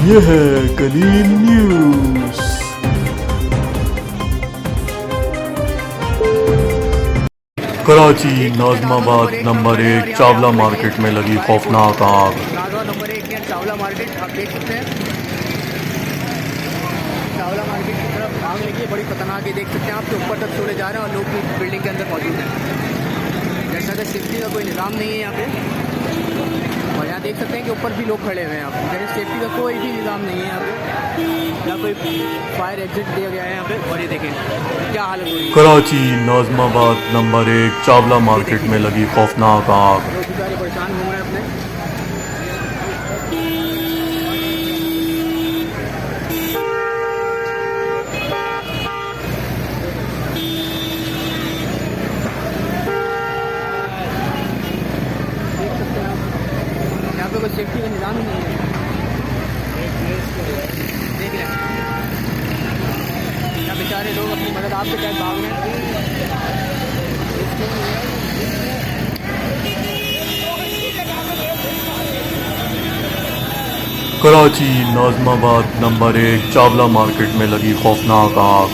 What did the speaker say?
ये है कलील news. Karachi Nazimabad number 1 Chawla market में लगी खौफनाक आग। नंबर 1 के चावला मार्केट आप देख सकते हैं। चावला मार्केट की तरफ आग लगी है, बड़ी खतरनाक है। देख सकते हैं आपके ऊपर तक चले जा रहे हैं और लोग भी बिल्डिंग के अंदर मौजूद हैं। जैसा कि सेफ्टी का कोई निज़ाम नहीं है यहाँ पे। और यहाँ देख सकते हैं कि ऊपर भी लोग खड़े हुए हैं। आप जैसे सेफ्टी का कोई भी निज़ाम नहीं है यहाँ पे। यहाँ कोई फायर एग्जिट दिया गया है यहाँ पे। और ये देखें क्या हालत हो रही है। कराची नाजमाबाद नंबर 1 चावला मार्केट में लगी खौफनाक आग। लोग बेचारे परेशान घूम रहे हैं अपने। यहाँ पे कोई सेफ्टी का निज़ाम ही नहीं है। देख रहे हैं यहाँ बेचारे लोग अपनी मदद आपसे क्या भाग रहे हैं। कराची नाजमाबाद नंबर 1 चावला मार्केट में लगी खौफनाक आग।